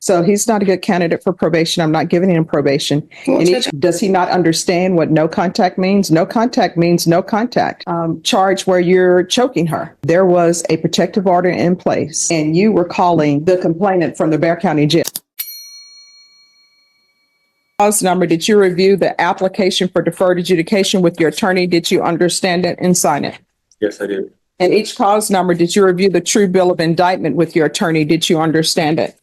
So he's not a good candidate for probation. I'm not giving him probation. Well, And Judge, does he not understand what no contact means? No contact means no contact. Charge where you're choking her. There was a protective order in place, and you were calling the complainant from the Bexar County Jail. Cause number, did you review the application for deferred adjudication with your attorney? Did you understand it and sign it? Yes, I did. And each cause number, did you review the true bill of indictment with your attorney? Did you understand it?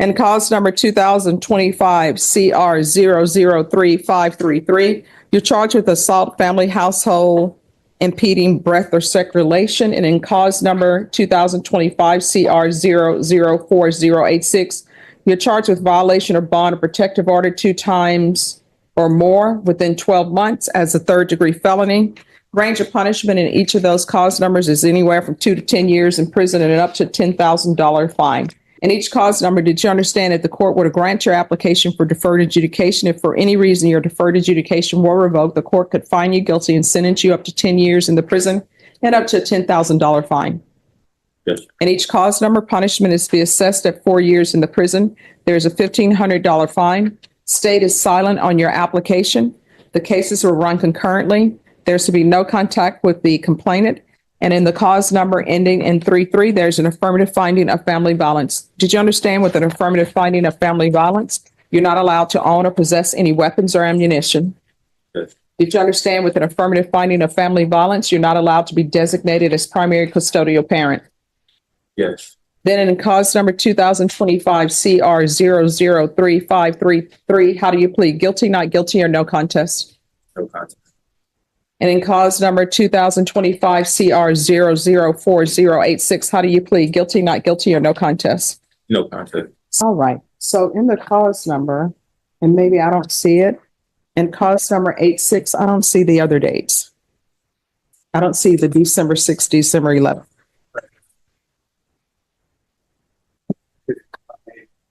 And cause number 2025 CR 003533, you're charged with assault, family, household, impeding breath or circulation. And in cause number 2025 CR 004086, you're charged with violation of bond or protective order 2 times or more within 12 months as a third-degree felony. Range of punishment in each of those cause numbers is anywhere from 2 to 10 years in prison and up to $10,000 fine. In each cause number, did you understand that the court were to grant your application for deferred adjudication? If for any reason your deferred adjudication were revoked, the court could find you guilty and sentence you up to 10 years in the prison and up to a $10,000 fine. Yes. In each cause number, punishment is to be assessed at 4 years in the prison. There's a $1,500 fine. State is silent on your application. The cases were run concurrently. There's to be no contact with the complainant. And in the cause number ending in 33, there's an affirmative finding of family violence. Did you understand with an affirmative finding of family violence, you're not allowed to own or possess any weapons or ammunition? Yes. Did you understand with an affirmative finding of family violence, you're not allowed to be designated as primary custodial parent? Yes. Then in cause number 2025 CR 003533, how do you plead? Guilty, not guilty, or no contest? No contest. And in cause number 2025 CR 004086, how do you plead? Guilty, not guilty, or no contest? No contest. All right. So in the cause number, and maybe I don't see it, in cause number 86, I don't see the other dates. I don't see the December 6th, December 11th.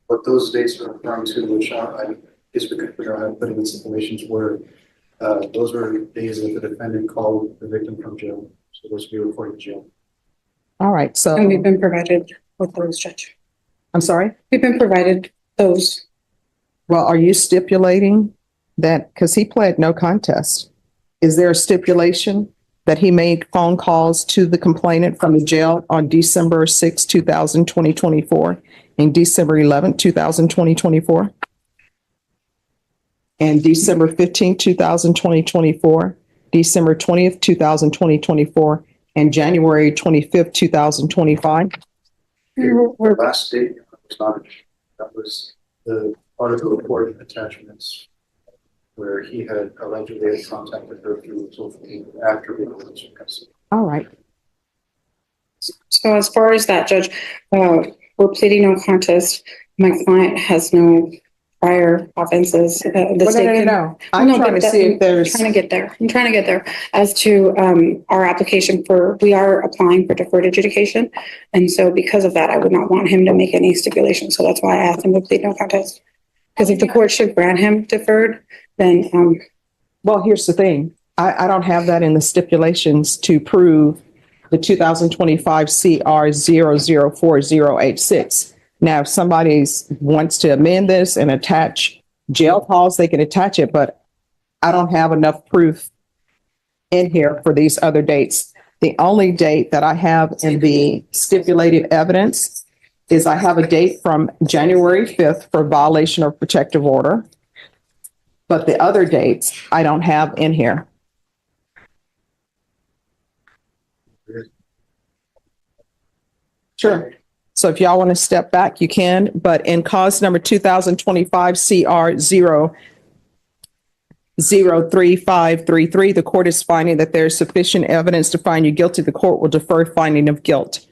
What those dates are referring to, which I guess we could figure out how to put in stipulations, were those were days that the defendant called the victim from jail. So those would be reported to jail. All right. So and we've been provided with those, Judge. I'm sorry. We've been provided those. Well, are you stipulating that because he pled no contest? Is there a stipulation that he made phone calls to the complainant from the jail on December 6, 2024 and December 11, 2024? And December 15, 2024, December 20th, 2024, and January 25th, 2025? The last date was not, that was the part of the report attachments where he had allegedly had contacted her through social media after the election. All right. So as far as that, Judge, we're pleading no contest. My client has no prior offenses. No. I'm trying to see if there's. I'm trying to get there as to our application we are applying for deferred adjudication. And so because of that, I would not want him to make any stipulation. So that's why I asked him to plead no contest. Because if the court should grant him deferred, then. Well, here's the thing. I don't have that in the stipulations to prove the 2025 CR 004086. Now, if somebody wants to amend this and attach jail calls, they can attach it, but I don't have enough proof in here for these other dates. The only date that I have in the stipulated evidence is I have a date from January 5th for violation of protective order, but the other dates I don't have in here. Sure. So if y'all want to step back, you can, but in cause number 2025 CR 003533, the court is finding that there's sufficient evidence to find you guilty. The court will defer finding of guilt.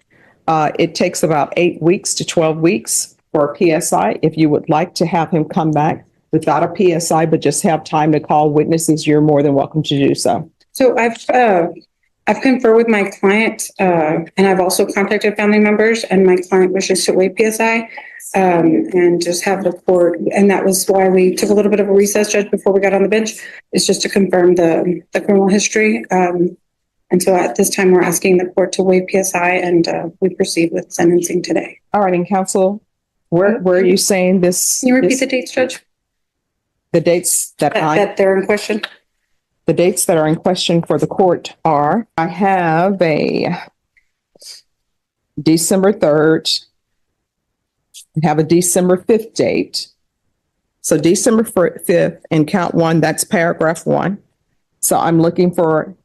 It takes about 8 weeks to 12 weeks for a PSI. If you would like to have him come back without a PSI, but just have time to call witnesses, you're more than welcome to do so. So I've conferred with my client, and I've also contacted family members, and my client wishes to waive PSI and just have the court. And that was why we took a little bit of a recess, Judge, before we got on the bench, is just to confirm the criminal history. And so at this time, we're asking the court to waive PSI, and we proceed with sentencing today. All right, and counsel, Where are you saying this? Can you repeat the dates, Judge? The dates that That they're in question? the dates that are in question for the court are, I have a December 3rd. I have a December 5th date. So December 5th and count one, that's paragraph 1. So I'm looking for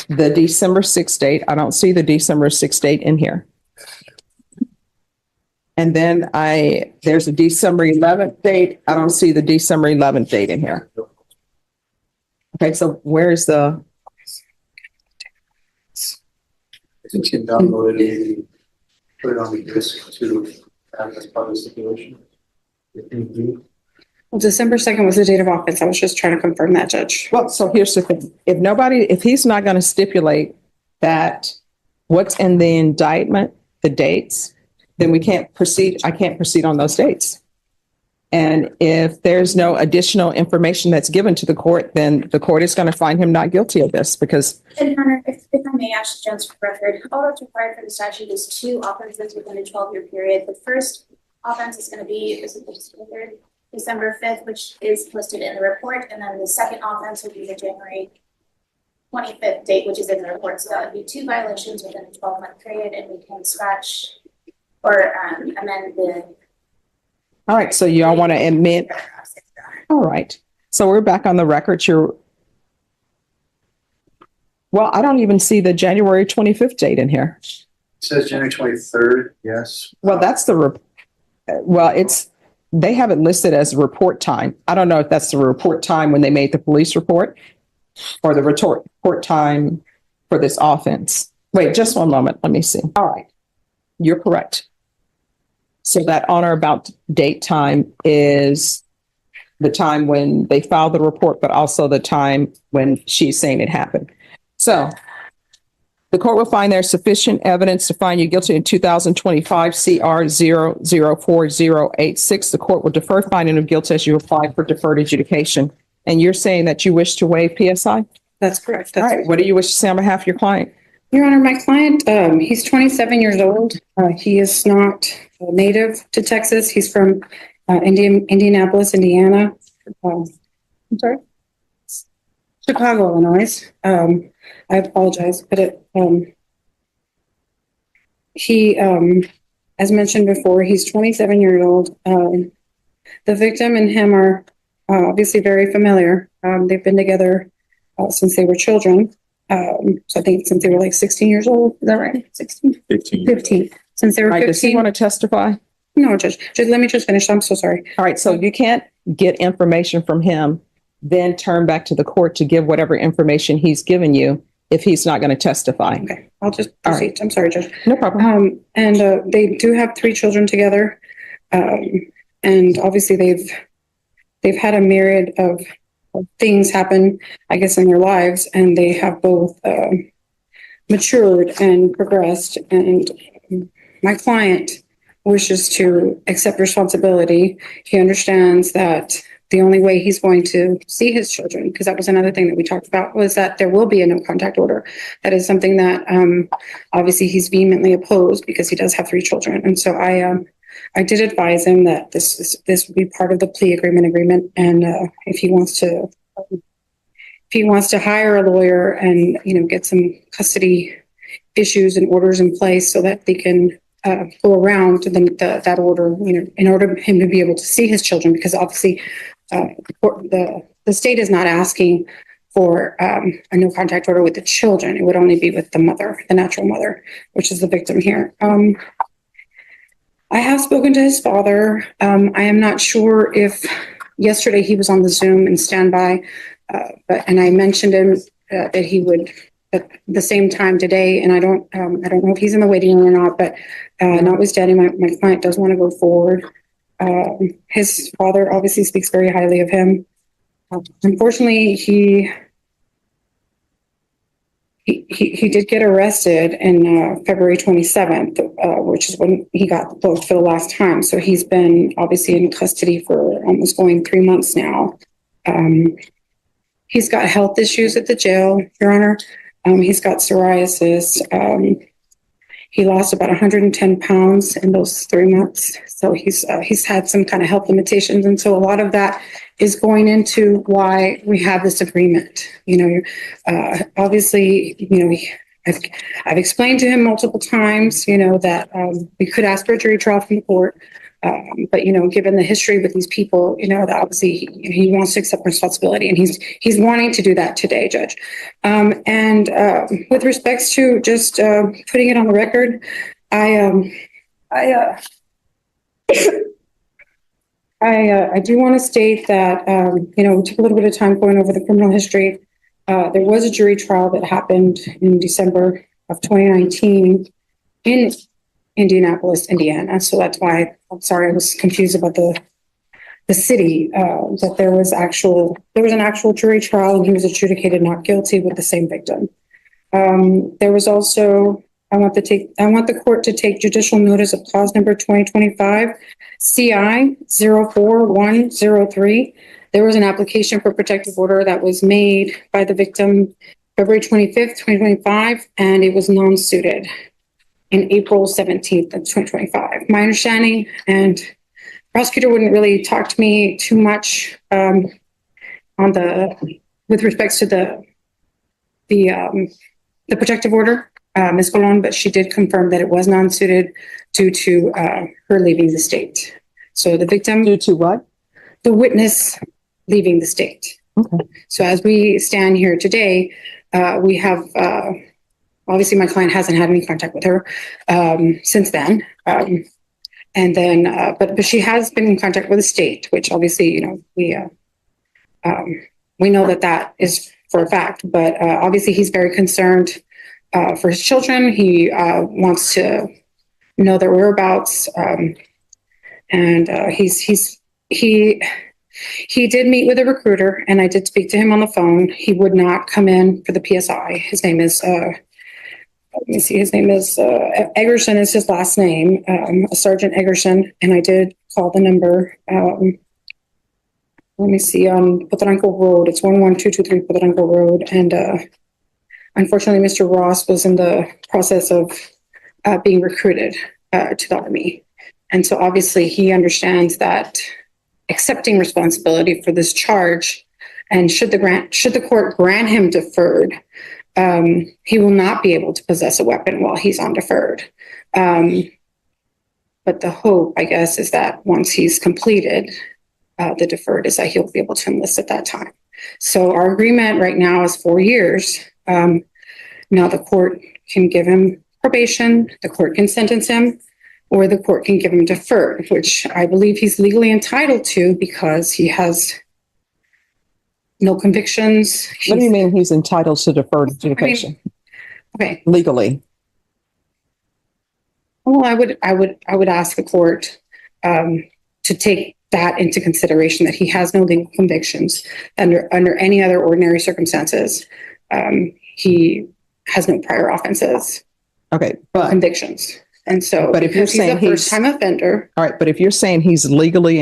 the December 6th date. I don't see the December 6th date in here. And then there's a December 11th date. I don't see the December 11th date in here. Okay, so where's the, I think she downloaded it, and put it on the disk to have as part of the stipulation. Well, December 2nd was the date of offense. I was just trying to confirm that, Judge. well, so here's the thing. If he's not going to stipulate that what's in the indictment, the dates, then we can't proceed. I can't proceed on those dates. And if there's no additional information that's given to the court, then the court is going to find him not guilty of this because, And Your Honor, if I may, Ashley Jones for record, all that's required for the statute is 2 offenses within a 12-year period. The first offense is going to be December 5th, which is listed in the report, and then the second offense would be the January 25th date, which is in the report. So that would be 2 violations within a 12-month period, and we can scratch or amend the. all right, so y'all want to admit, all right. So we're back on the record. Well, I don't even see the January 25th date in here. It says January 23rd, yes. Well, that's they have it listed as report time. I don't know if that's the report time when they made the police report or the report time for this offense. Wait, just one moment. Let me see. All right. You're correct. So that on or about date time is the time when they filed the report, but also the time when she's saying it happened. So the court will find there's sufficient evidence to find you guilty in 2025 CR 004086. The court will defer finding of guilt as you apply for deferred adjudication. And you're saying that you wish to waive PSI? That's correct. All right. What do you wish to say on behalf of your client? Your Honor, my client, he's 27 years old. He is not native to Texas. He's from Indianapolis, Indiana. I'm sorry? Chicago, Illinois. I apologize, but he, as mentioned before, he's 27 years old. The victim and him are obviously very familiar. They've been together since they were children. So I think since they were like 16 years old, is that right? 16? 15. Since they were All right. Does he 15. want to testify? No, Judge, let me just finish. I'm so sorry. All right. So you can't get information from him, then turn back to the court to give whatever information he's given you if he's not going to testify. Okay, I'll just All proceed. right. I'm sorry, Judge. No problem. And they do have 3 children together. And obviously they've had a myriad of things happen, I guess, in their lives, and they have both matured and progressed. And my client wishes to accept responsibility. He understands that the only way he's going to see his children, because that was another thing that we talked about, was that there will be a no contact order. That is something that obviously he's vehemently opposed because he does have 3 children. And so I did advise him that this would be part of the plea agreement. And if he wants to hire a lawyer and, get some custody issues and orders in place so that they can go around that order, in order for him to be able to see his children, because obviously the state is not asking for a no contact order with the children. It would only be with the mother, the natural mother, which is the victim here. I have spoken to his father. I am not sure if yesterday he was on the Zoom and standby, and I mentioned him that he would at the same time today. And I don't know if he's in the waiting room or not, but notwithstanding, my client does want to go forward. His father obviously speaks very highly of him. Unfortunately, he did get arrested in February 27th, which is when he got booked for the last time. So he's been obviously in custody for almost going 3 months now. He's got health issues at the jail, Your Honor. He's got psoriasis. He lost about 110 pounds in those 3 months. So he's had some kind of health limitations. And so a lot of that is going into why we have this agreement. Obviously, I've explained to him multiple times, that we could ask for a jury trial from the court. But given the history with these people, that obviously he wants to accept responsibility, and he's wanting to do that today, Judge. And with respects to just putting it on the record, I do want to state that we took a little bit of time going over the criminal history. There was a jury trial that happened in December of 2019 in Indianapolis, Indiana. So that's why I'm sorry I was confused about the city. That there was an actual jury trial, and he was adjudicated not guilty with the same victim. There was also I want the court to take judicial notice of clause number 2025 CI 04103. There was an application for protective order that was made by the victim February 25th, 2025, and it was non-suited in April 17th of 2025. My understanding, and the prosecutor wouldn't really talk to me too much with respects to the protective order, Ms. Colon, but she did confirm that it was non-suited due to her leaving the state. So the victim, Due to what? the witness leaving the state. Okay. So as we stand here today, we have, obviously my client hasn't had any contact with her since then. And then, but she has been in contact with the state, which obviously, we know that is for a fact, but obviously he's very concerned for his children. He wants to know their whereabouts. And he did meet with a recruiter, and I did speak to him on the phone. He would not come in for the PSI. His name is, Eggerson is his last name, Sergeant Eggerson. And I did call the number, on Potaranco Road. It's 11223 Potaranco Road. And unfortunately, Mr. Ross was in the process of being recruited to the Army. And so obviously he understands that accepting responsibility for this charge, and should the court grant him deferred, he will not be able to possess a weapon while he's on deferred. But the hope, I guess, is that once he's completed the deferred, is that he'll be able to enlist at that time. So our agreement right now is 4 years. Now the court can give him probation, the court can sentence him, or the court can give him deferred, which I believe he's legally entitled to because he has no convictions. What do you mean he's entitled to deferred adjudication? Okay. Legally? Well, I would ask the court to take that into consideration, that he has no legal convictions under any other ordinary circumstances. He has no prior offenses. Okay, but convictions. And so, but if you're saying he's a first-time offender, all right, but if you're saying he's legally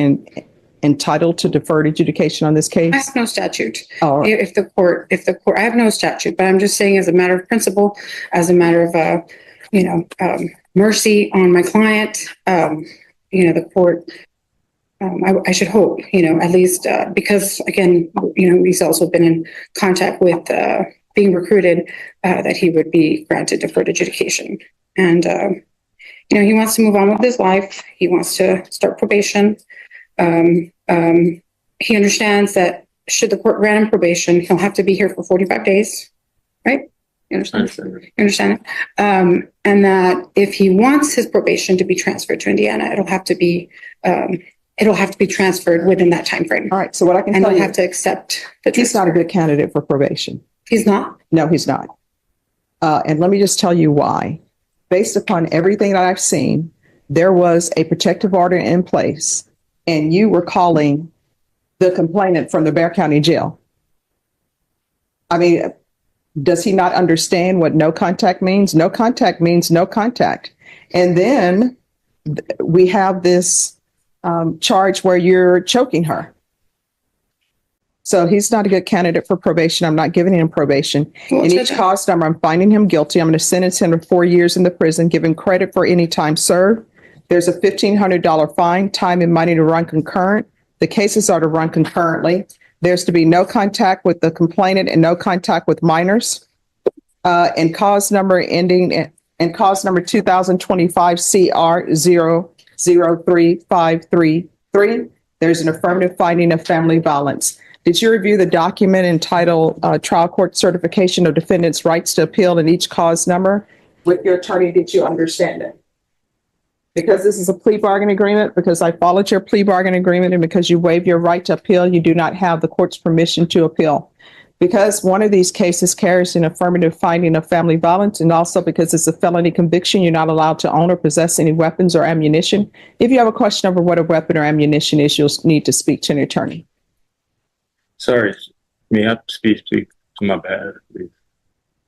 entitled to deferred adjudication on this case? I have no statute. Oh, right. If the court, I have no statute, but I'm just saying as a matter of principle, as a matter of, mercy on my client, the court, I should hope, at least, because again, he's also been in contact with, being recruited, that he would be granted deferred adjudication. And, he wants to move on with his life. He wants to start probation. He understands that should the court grant him probation, he'll have to be here for 45 days, right? You understand? You understand it? And that if he wants his probation to be transferred to Indiana, it'll have to be transferred within that time frame. All right. So what I can And tell they'll you, have to accept the he's not a good candidate for probation. He's not? No, he's not. And let me just tell you why. Based upon everything that I've seen, there was a protective order in place, and you were calling the complainant from the Bexar County Jail. I mean, does he not understand what no contact means? No contact means no contact. And then we have this charge where you're choking her. So he's not a good candidate for probation. I'm not giving him probation. Well, In each Judge, cause number, I'm finding him guilty. I'm going to sentence him to 4 years in the prison, give him credit for any time served. There's a $1,500 fine, time and money to run concurrent. The cases are to run concurrently. There's to be no contact with the complainant and no contact with minors. And cause number ending in cause number 2025 CR 003533. There's an affirmative finding of family violence. Did you review the document entitled Trial Court Certification of Defendant's Rights to Appeal in each cause number? With your attorney, did you understand it? Because this is a plea bargain agreement, because I followed your plea bargain agreement, and because you waived your right to appeal, you do not have the court's permission to appeal. Because one of these cases carries an affirmative finding of family violence, and also because it's a felony conviction, you're not allowed to own or possess any weapons or ammunition. If you have a question over what a weapon or ammunition is, you'll need to speak to an attorney. Sorry, may I speak to my bad, please?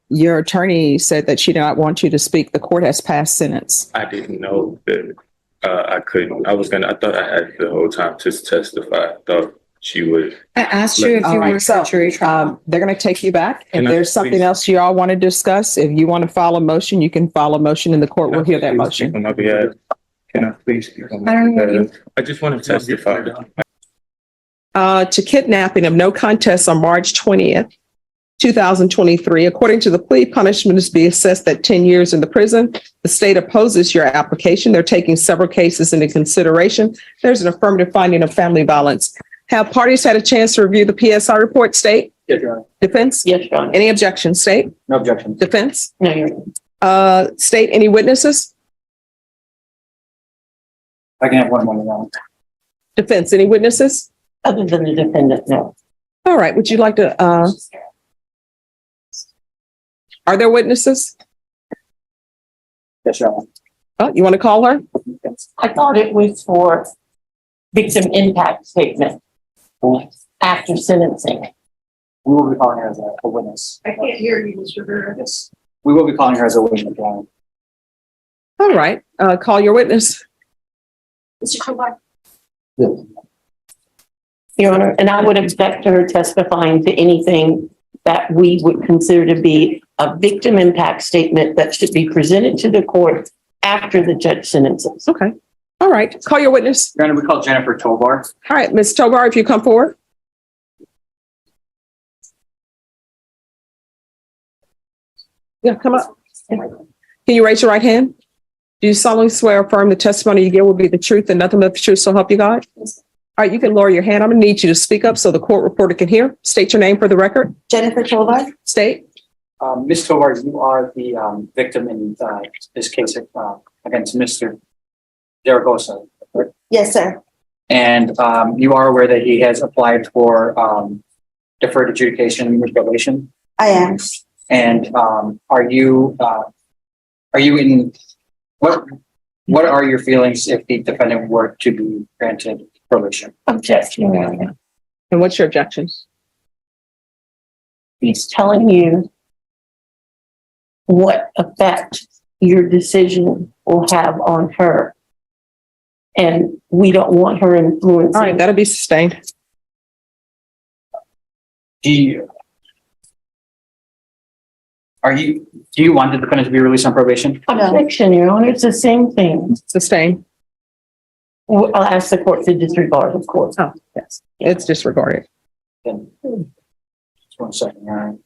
Your attorney said that she did not want you to speak. The court has passed sentence. I didn't know that I couldn't. I thought I had the whole time to testify. I thought she would. I asked you if All you right, were so, for jury trial. They're going to take you back. If Can I there's something please- else you all want to discuss, if you want to file a motion, you can file a motion and the court will hear that motion. On my behalf. Can I please speak on my I don't know what behalf? I just want to testify. To kidnapping of no contest on March 20th, 2023. According to the plea, punishment is to be assessed at 10 years in the prison. The state opposes your application. They're taking several cases into consideration. There's an affirmative finding of family violence. Have parties had a chance to review the PSI report? State? Yes, Your Honor. Defense? Yes, Your Honor. Any objections? State? No objection. Defense? No, Your Honor. State, any witnesses? I can have one more, Your Honor. Defense, any witnesses? Other than the defendant, no. All right, would you like to, are there witnesses? Yes, Your Honor. Oh, you want to call her? I thought it was for victim impact statement after sentencing. We will be calling her as a witness. I can't hear you, Mr. Rivera. Yes. We will be calling her as a witness, Your Honor. All right, call your witness. Mr. Tovar? Your Honor, and I would object to her testifying to anything that we would consider to be a victim impact statement that should be presented to the court after the judge sentences. Okay. All right, call your witness. Your Honor, we call Jennifer Tovar. All right, Ms. Tovar, if you come forward. Yeah, come up. Can you raise your right hand? Do you solemnly swear or affirm the testimony you give will be the truth and nothing but the truth, so help you God? All right, you can lower your hand. I'm going to need you to speak up so the court reporter can hear. State your name for the record. Jennifer Tovar. State. Ms. Tovar, you are the victim in this case against Mr. Zaragoza. Correct? Yes, sir. And you are aware that he has applied for deferred adjudication with probation. I am. And are you in what are your feelings if the defendant were to be granted probation? Objection, Your Honor. And what's your objection? He's telling you what effect your decision will have on her. And we don't want her influencing. All right, that'll be sustained. Do you want the defendant to be released on probation? Objection, Your Honor. It's the same thing. Sustained. I'll ask the court to disregard, of course. Oh, yes, it's disregarded. Then, just 1 second, all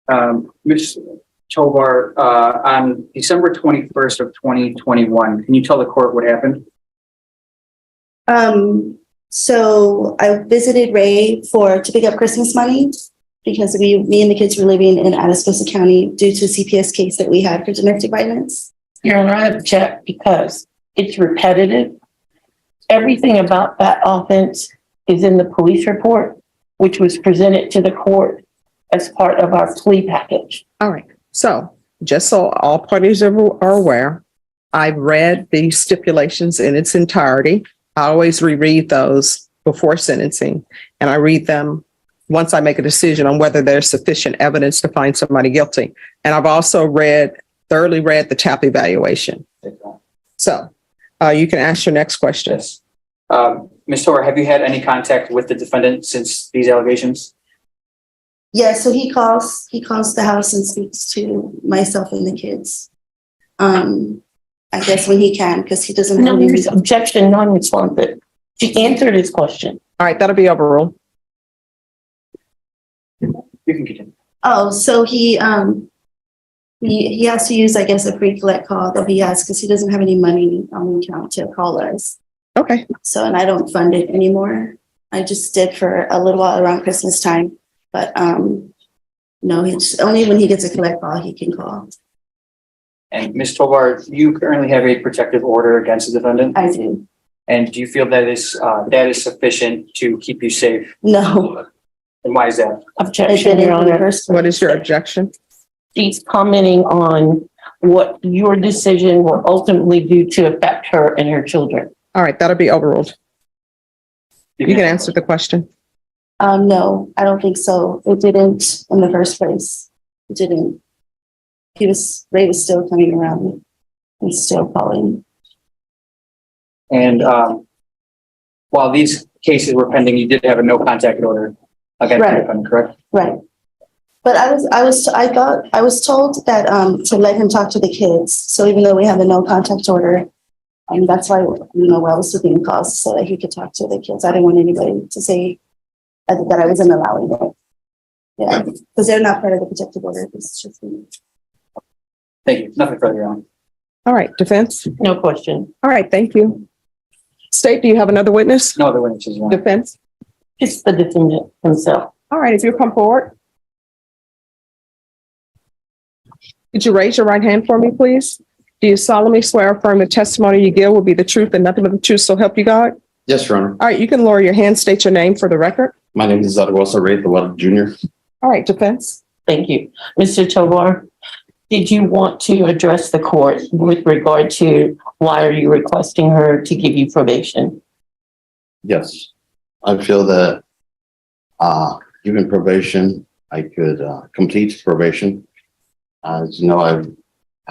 right. Ms. Tovar, on December 21st of 2021, can you tell the court what happened? So I visited Ray to pick up Christmas money because me and the kids were living in Atascosa County due to a CPS case that we had for domestic violence. Your Honor, I object because it's repetitive. Everything about that offense is in the police report, which was presented to the court as part of our plea package. All right. So just so all parties are aware, I've read the stipulations in its entirety. I always reread those before sentencing, and I read them once I make a decision on whether there's sufficient evidence to find somebody guilty. And I've also thoroughly read the TAP evaluation. So You can ask your next question. Yes. Ms. Tovar, have you had any contact with the defendant since these allegations? Yeah, so he calls the house and speaks to myself and the kids. I guess when he can, because he doesn't No, have any. there's objection, non-responsive. She answered his question. All right, that'll be overruled. You can continue. Oh, so he has to use, I guess, a pre-collect call that he has because he doesn't have any money on the account to call us. Okay. So, and I don't fund it anymore. I just did for a little while around Christmas time, but no, he's only when he gets a collect call, he can call. And Ms. Tovar, you currently have a protective order against the defendant? I do. And do you feel that is sufficient to keep you safe? No. And why is that? I Objection, did it Your in the Honor. first What place. is your objection? She's commenting on what your decision will ultimately do to affect her and her children. All right, that'll be overruled. You can answer the question. No, I don't think so. It didn't in the first place. It didn't. Ray was still coming around and still calling. And while these cases were pending, you did have a no contact order against the Right. defendant, correct? Right. But I was told that to let him talk to the kids. So even though we have a no contact order, that's why, I was taking calls so that he could talk to the kids. I didn't want anybody to say that I wasn't allowing it. Yeah, because they're not part of the protective order. It's just me. Thank you. Nothing further on. All right, defense. No question. All right, thank you. State, do you have another witness? No other witnesses. Your Honor. Defense. It's the defendant himself. All right, if you'll come forward. Could you raise your right hand for me, please? Do you solemnly swear or affirm the testimony you give will be the truth and nothing but the truth, so help you God? Yes, Your Honor. All right, you can lower your hand, state your name for the record. My name is Zaragoza Ray Jr. All right, defense. Thank you. Mr. Tovar, did you want to address the court with regard to why are you requesting her to give you probation? Yes. I feel that given probation, I could complete probation. As you know, I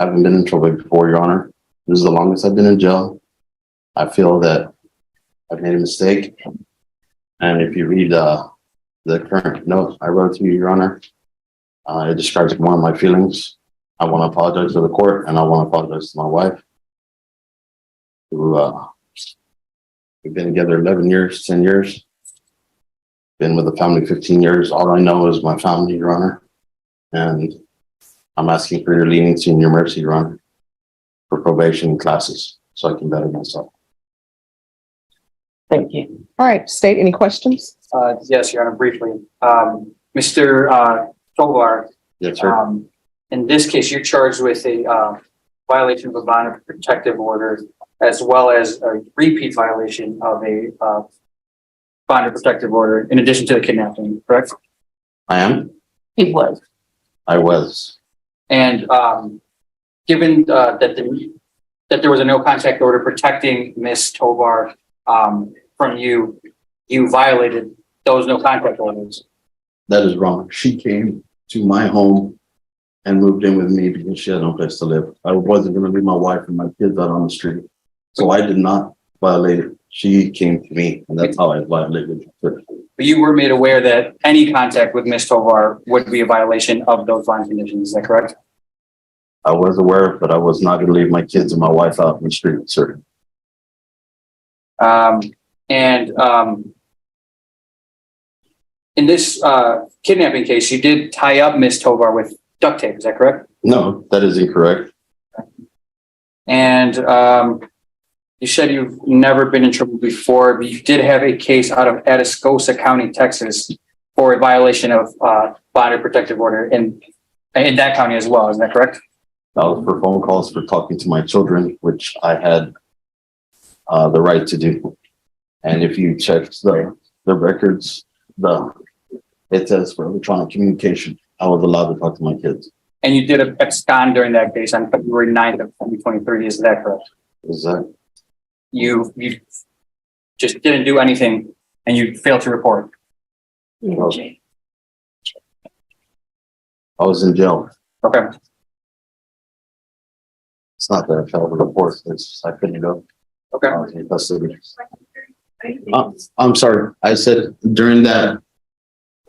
haven't been in trouble before, Your Honor. This is the longest I've been in jail. I feel that I've made a mistake. And if you read the current note I wrote to you, Your Honor, it describes one of my feelings. I want to apologize to the court and I want to apologize to my wife. We've been together 11 years, 10 years. Been with the family 15 years. All I know is my family, Your Honor. And I'm asking for your leniency and your mercy, Your Honor, for probation classes so I can better myself. Thank you. All right, state, any questions? Yes, Your Honor, briefly. Mr. Tovar, Yes, sir. in this case, you're charged with a violation of a bond of protective order, as well as a repeat violation of a bond of protective order, in addition to the kidnapping, correct? I am. He was. I was. And given that there was a no contact order protecting Ms. Tovar from you, you violated those no contact orders. That is wrong. She came to my home and moved in with me because she had no place to live. I wasn't going to leave my wife and my kids out on the street. So I did not violate it. She came to me, and that's how I violated her. But you were made aware that any contact with Ms. Tovar would be a violation of those bond conditions, is that correct? I was aware, but I was not going to leave my kids and my wife out in the street, sir. In this kidnapping case, you did tie up Ms. Tovar with duct tape, is that correct? No, that is incorrect. And you said you've never been in trouble before, but you did have a case out of Atascosa County, Texas, for a violation of bond of protective order in that county as well, is that correct? That was for phone calls for talking to my children, which I had the right to do. And if you check the records, it says for electronic communication, I was allowed to talk to my kids. And you did abscond during that case on February 9th of 2023, is that correct? Is that? You just didn't do anything and you failed to report. I was in jail. Okay. It's not that I failed to report. It's just I couldn't go. Okay. in custody. I'm sorry, I said during that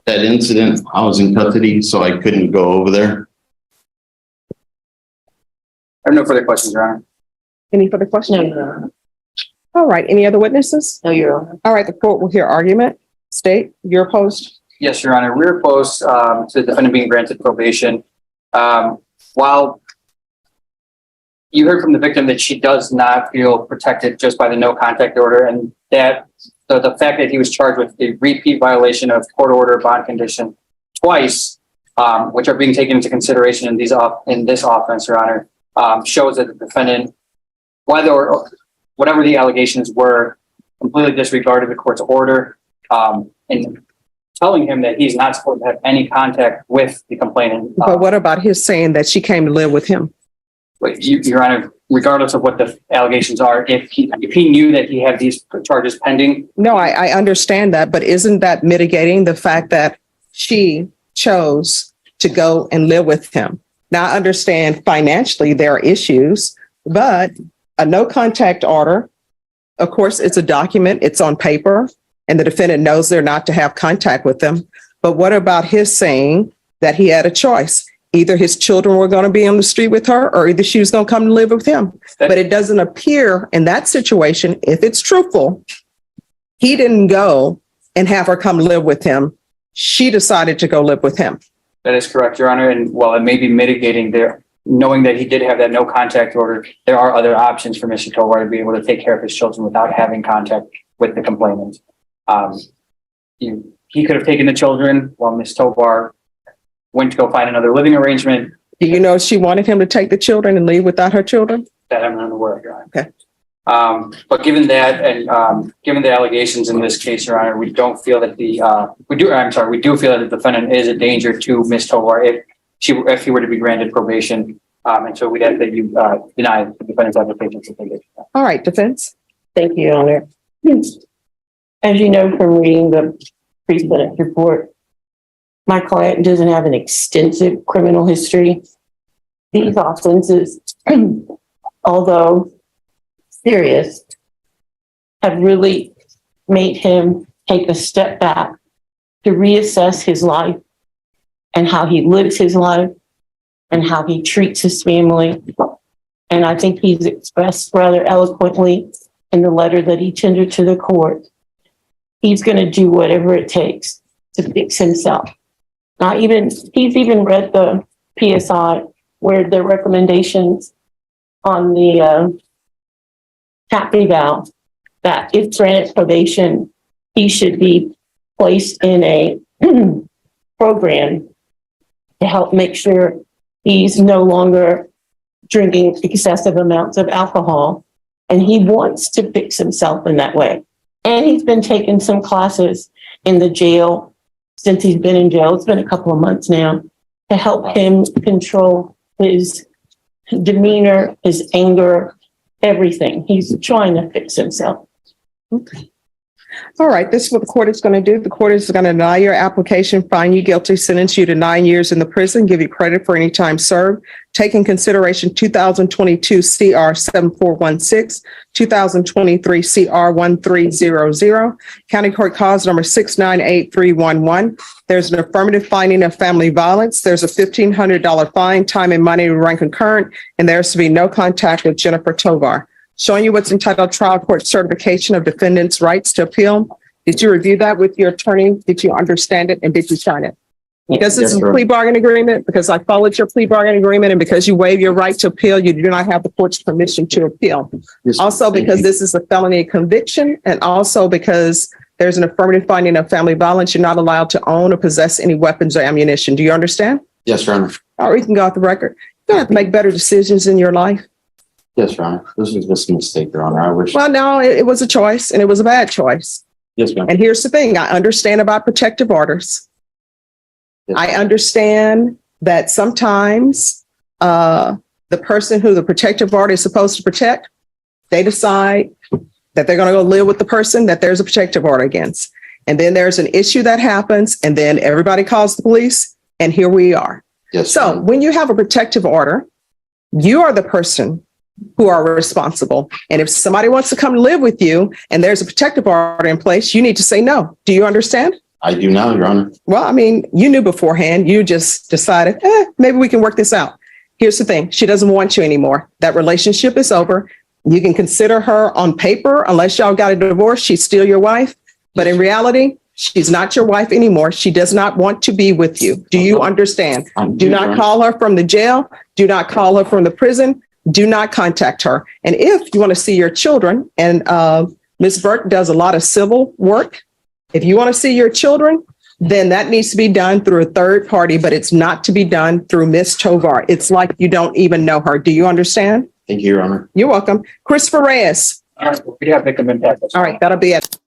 incident, I was in custody, so I couldn't go over there. I have no further questions, Your Honor. Any further questions? No, Your Honor. All right, any other witnesses? No, Your Honor. All right, the court will hear argument. State, you're opposed? Yes, Your Honor. We're opposed to the defendant being granted probation. While you heard from the victim that she does not feel protected just by the no contact order, and that the fact that he was charged with a repeat violation of court order bond condition twice, which are being taken into consideration in this offense, Your Honor, shows that the defendant, whatever the allegations were, completely disregarded the court's order, and telling him that he's not supposed to have any contact with the complainant. But what about his saying that she came to live with him? Your Honor, regardless of what the allegations are, if he knew that he had these charges pending. No, I understand that, but isn't that mitigating the fact that she chose to go and live with him? Now, I understand financially there are issues, but a no contact order, of course, it's a document, it's on paper, and the defendant knows they're not to have contact with them. But what about his saying that he had a choice? Either his children were going to be on the street with her, or either she was going to come and live with him. But it doesn't appear in that situation, if it's truthful, he didn't go and have her come live with him. She decided to go live with him. That is correct, Your Honor. And while it may be mitigating there, knowing that he did have that no contact order, there are other options for Mr. Tovar to be able to take care of his children without having contact with the complainant. He could have taken the children while Ms. Tovar went to go find another living arrangement. Do you know she wanted him to take the children and leave without her children? That I'm not aware of, Your Honor. Okay. But given that, and given the allegations in this case, Your Honor, we don't feel that we do feel that the defendant is a danger to Ms. Tovar if he were to be granted probation. And so we'd ask that you deny the defendant's application for probation. All right, defense. Thank you, Your Honor. As you know from reading the pre-sentence report, my client doesn't have an extensive criminal history. These offenses, although serious, have really made him take a step back to reassess his life and how he lives his life and how he treats his family. And I think he's expressed rather eloquently in the letter that he tendered to the court. He's going to do whatever it takes to fix himself. He's even read the PSI where the recommendations on the tap eval that if granted probation, he should be placed in a program to help make sure he's no longer drinking excessive amounts of alcohol. And he wants to fix himself in that way. And he's been taking some classes in the jail since he's been in jail. It's been a couple of months now to help him control his demeanor, his anger, everything. He's trying to fix himself. Okay. All right, this is what the court is going to do. The court is going to deny your application, find you guilty, sentence you to 9 years in the prison, give you credit for any time served. Take in consideration 2022 CR 7416, 2023 CR 1300, County Court Cause number 698311. There's an affirmative finding of family violence. There's a $1,500 fine, time and money to run concurrent, and there's to be no contact with Jennifer Tovar. Showing you what's entitled trial court certification of defendant's rights to appeal. Did you review that with your attorney? Did you understand it? And did you sign it? Because this is a plea bargain agreement, because I followed your plea bargain agreement, and because you waive your right to appeal, you do not have the court's permission to appeal. Also, because this is a felony conviction, and also because there's an affirmative finding of family violence, you're not allowed to own or possess any weapons or ammunition. Do you understand? Yes, Your Honor. Or you can go off the record. You have to make better decisions in your life. Yes, Your Honor. This was just a mistake, Your Honor. I wish. Well, no, it was a choice, and it was a bad choice. Yes, ma'am. And here's the thing. I understand about protective orders. Yes. I understand that sometimes the person who the protective order is supposed to protect, they decide that they're going to go live with the person that there's a protective order against. And then there's an issue that happens, and then everybody calls the police, and here we are. Yes. So when you have a protective order, you are the person who are responsible. And if somebody wants to come live with you and there's a protective order in place, you need to say no. Do you understand? I do now, Your Honor. Well, I mean, you knew beforehand. You just decided, maybe we can work this out. Here's the thing. She doesn't want you anymore. That relationship is over. You can consider her on paper, unless y'all got a divorce, she's still your wife. But in reality, she's not your wife anymore. She does not want to be with you. Do you understand? Do not call her from the jail. Do not call her from the prison. Do not contact her. And if you want to see your children, and Ms. Burke does a lot of civil work, if you want to see your children, then that needs to be done through a third party, but it's not to be done through Ms. Tovar. It's like you don't even know her. Do you understand? Thank you, Your Honor. You're welcome. Christopher Reyes. All right, we have victim impact. All right, that'll be it.